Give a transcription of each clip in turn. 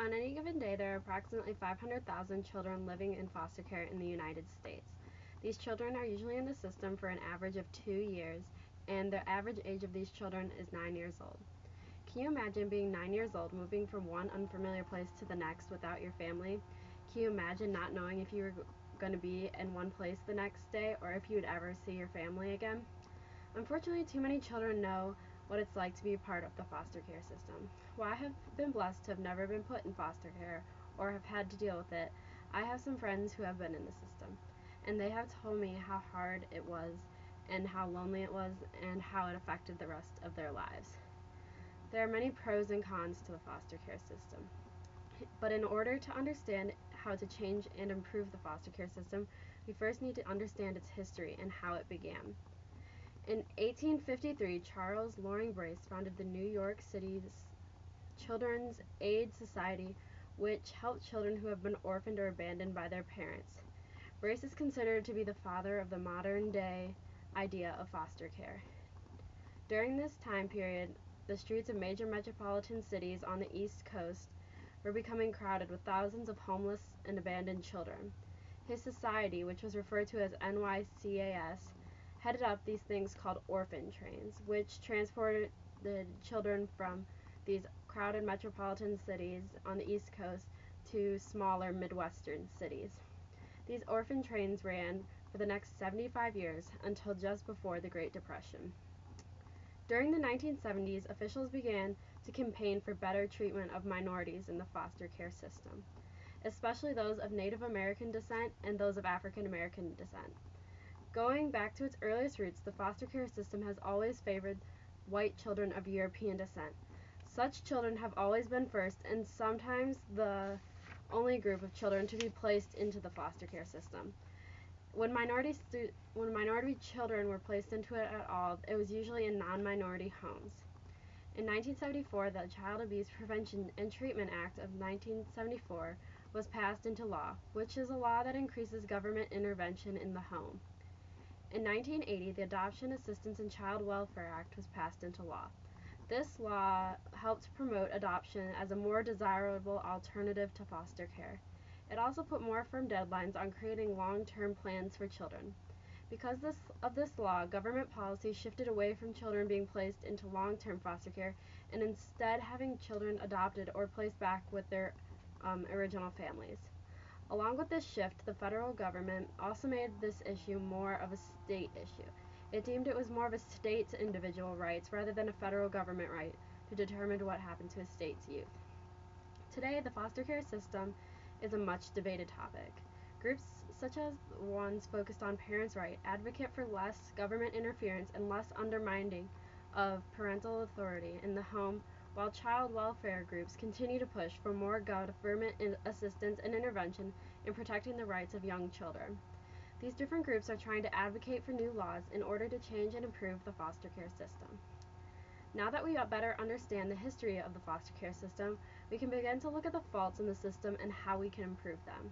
On any given day, there are approximately 500,000 children living in foster care in the United States. These children are usually in the system for an average of 2 years, and the average age of these children is 9 years old. Can you imagine being 9 years old, moving from one unfamiliar place to the next without your family? Can you imagine not knowing if you were going to be in one place the next day or if you would ever see your family again? Unfortunately, too many children know what it's like to be a part of the foster care system. While I have been blessed to have never been put in foster care or have had to deal with it, I have some friends who have been in the system, and they have told me how hard it was and how lonely it was and how it affected the rest of their lives. There are many pros and cons to the foster care system, but in order to understand how to change and improve the foster care system, we first need to understand its history and how it began. In 1853, Charles Loring Brace founded the New York City's Children's Aid Society, which helped children who have been orphaned or abandoned by their parents. Brace is considered to be the father of the modern-day idea of foster care. During this time period, the streets of major metropolitan cities on the East Coast were becoming crowded with thousands of homeless and abandoned children. His society, which was referred to as NYCAS, headed up these things called orphan trains, which transported the children from these crowded metropolitan cities on the East Coast to smaller Midwestern cities. These orphan trains ran for the next 75 years until just before the Great Depression. During the 1970s, officials began to campaign for better treatment of minorities in the foster care system, especially those of Native American descent and those of African American descent. Going back to its earliest roots, the foster care system has always favored white children of European descent. Such children have always been first and sometimes the only group of children to be placed into the foster care system. When minority children were placed into it at all, it was usually in non-minority homes. In 1974, the Child Abuse Prevention and Treatment Act of 1974 was passed into law, which is a law that increases government intervention in the home. In 1980, the Adoption Assistance and Child Welfare Act was passed into law. This law helped promote adoption as a more desirable alternative to foster care. It also put more firm deadlines on creating long-term plans for children. Because of this law, government policy shifted away from children being placed into long-term foster care and instead having children adopted or placed back with their original families. Along with this shift, the federal government also made this issue more of a state issue. It deemed it was more of a state's individual rights rather than a federal government right to determine what happened to a state's youth. Today, the foster care system is a much debated topic. Groups such as ones focused on parents' rights advocate for less government interference and less undermining of parental authority in the home, while child welfare groups continue to push for more government assistance and intervention in protecting the rights of young children. These different groups are trying to advocate for new laws in order to change and improve the foster care system. Now that we better understand the history of the foster care system, we can begin to look at the faults in the system and how we can improve them.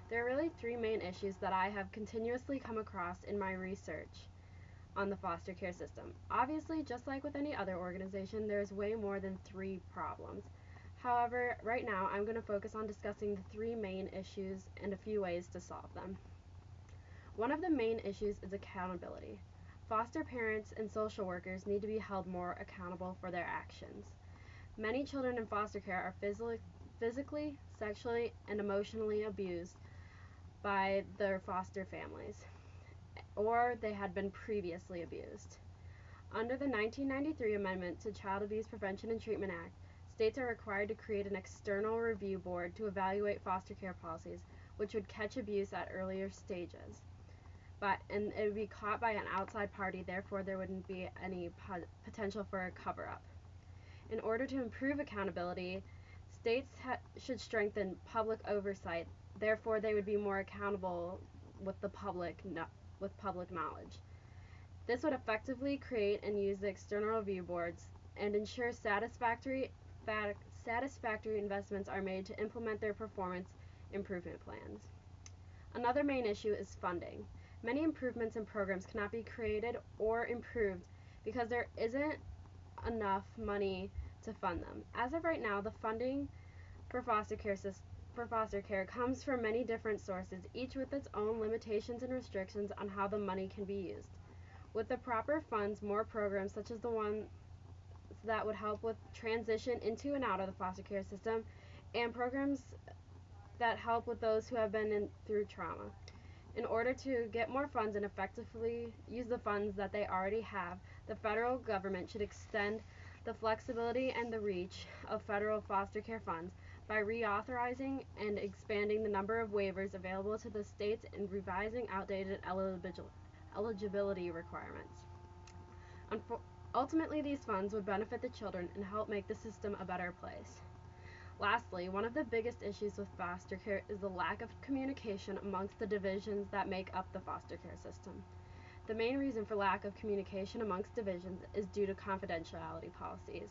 There are really three main issues that I have continuously come across in my research on the foster care system. Obviously, just like with any other organization, there's way more than 3 problems. However, right now I'm going to focus on discussing the 3 main issues and a few ways to solve them. One of the main issues is accountability. Foster parents and social workers need to be held more accountable for their actions. Many children in foster care are physically, sexually, and emotionally abused by their foster families, or they had been previously abused. Under the 1993 amendment to Child Abuse Prevention and Treatment Act, states are required to create an external review board to evaluate foster care policies, which would catch abuse at earlier stages. And it would be caught by an outside party, therefore there wouldn't be any potential for a cover-up. In order to improve accountability, states should strengthen public oversight, therefore they would be more accountable with the public knowledge. This would effectively create and use the external review boards and ensure satisfactory investments are made to implement their performance improvement plans. Another main issue is funding. Many improvements and programs cannot be created or improved because there isn't enough money to fund them. As of right now, the funding for foster care comes from many different sources, each with its own limitations and restrictions on how the money can be used. With the proper funds, more programs such as the ones that would help with transition into and out of the foster care system, and programs that help with those who have been through trauma. In order to get more funds and effectively use the funds that they already have, the federal government should extend the flexibility and the reach of federal foster care funds by reauthorizing and expanding the number of waivers available to the states and revising outdated eligibility requirements. Ultimately, these funds would benefit the children and help make the system a better place. Lastly, one of the biggest issues with foster care is the lack of communication amongst the divisions that make up the foster care system. The main reason for lack of communication amongst divisions is due to confidentiality policies.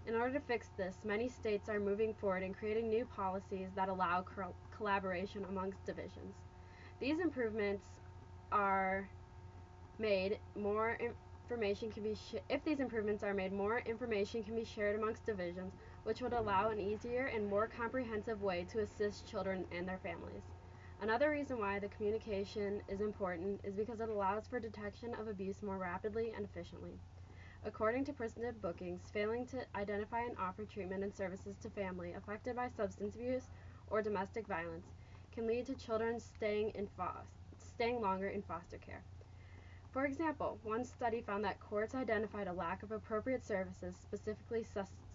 In order to fix this, many states are moving forward and creating new policies that allow collaboration amongst divisions. These improvements are made, more information can be if these improvements are made, more information can be shared amongst divisions, which would allow an easier and more comprehensive way to assist children and their families. Another reason why the communication is important is because it allows for detection of abuse more rapidly and efficiently. According to Prison Bookings, failing to identify and offer treatment and services to family affected by substance abuse or domestic violence can lead to children staying longer in foster care. For example, one study found that courts identified a lack of appropriate services, specifically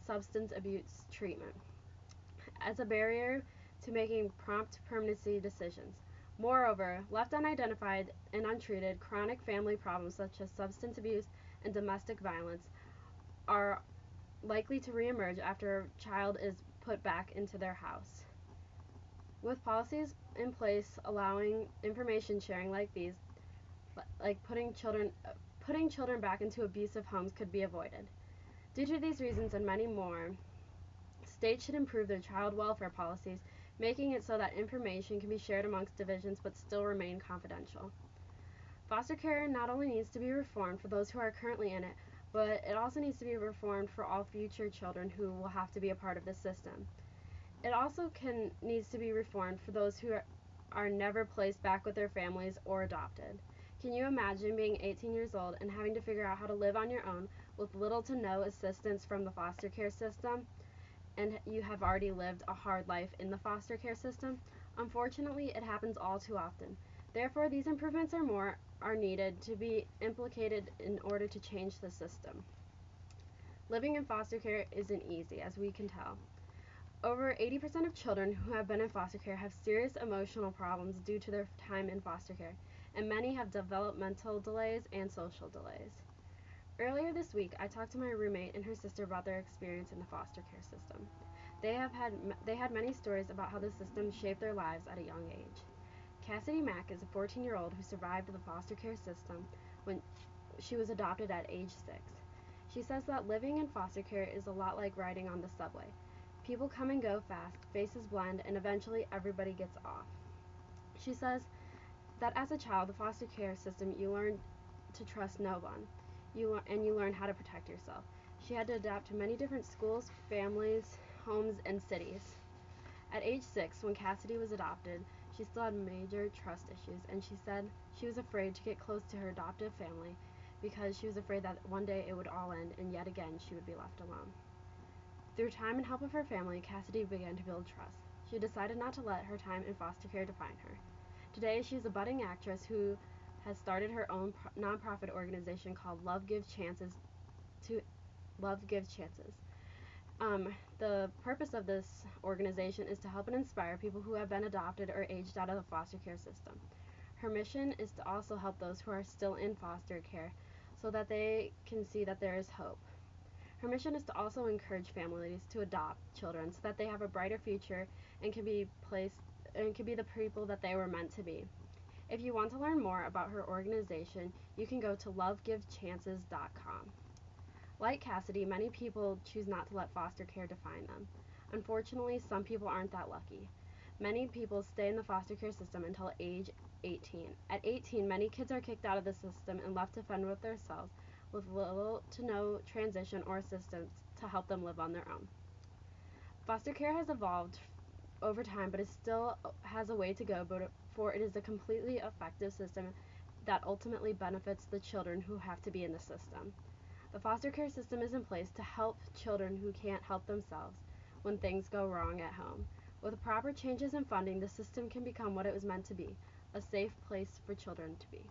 substance abuse treatment, as a barrier to making prompt permanency decisions. Moreover, left unidentified and untreated, chronic family problems such as substance abuse and domestic violence are likely to reemerge after a child is put back into their house. With policies in place allowing information sharing like these, like putting children back into abusive homes, could be avoided. Due to these reasons and many more, states should improve their child welfare policies, making it so that information can be shared amongst divisions but still remain confidential. Foster care not only needs to be reformed for those who are currently in it, but it also needs to be reformed for all future children who will have to be a part of the system. It also needs to be reformed for those who are never placed back with their families or adopted. Can you imagine being 18 years old and having to figure out how to live on your own with little to no assistance from the foster care system, and you have already lived a hard life in the foster care system? Unfortunately, it happens all too often. Therefore, these improvements are needed to be implicated in order to change the system. Living in foster care isn't easy, as we can tell. Over 80% of children who have been in foster care have serious emotional problems due to their time in foster care, and many have developmental delays and social delays. Earlier this week, I talked to my roommate and her sister about their experience in the foster care system. They had many stories about how the system shaped their lives at a young age. Cassidy Mack is a 14-year-old who survived the foster care system when she was adopted at age 6. She says that living in foster care is a lot like riding on the subway. People come and go fast, faces blend, and eventually everybody gets off. She says that as a child, the foster care system, you learn to trust no one, and you learn how to protect yourself. She had to adapt to many different schools, families, homes, and cities. At age 6, when Cassidy was adopted, she still had major trust issues, and she said she was afraid to get close to her adoptive family because she was afraid that one day it would all end and yet again she would be left alone. Through time and help of her family, Cassidy began to build trust. She decided not to let her time in foster care define her. Today, she is a budding actress who has started her own nonprofit organization called Love Gives Chances. The purpose of this organization is to help and inspire people who have been adopted or aged out of the foster care system. Her mission is to also help those who are still in foster care so that they can see that there is hope. Her mission is to also encourage families to adopt children so that they have a brighter future and can be the people that they were meant to be. If you want to learn more about her organization, you can go to lovegivechances.com. Like Cassidy, many people choose not to let foster care define them. Unfortunately, some people aren't that lucky. Many people stay in the foster care system until age 18. At 18, many kids are kicked out of the system and left to fend with themselves, with little to no transition or assistance to help them live on their own. Foster care has evolved over time, but it still has a way to go before it is a completely effective system that ultimately benefits the children who have to be in the system. The foster care system is in place to help children who can't help themselves when things go wrong at home. With proper changes in funding, the system can become what it was meant to be, a safe place for children to be.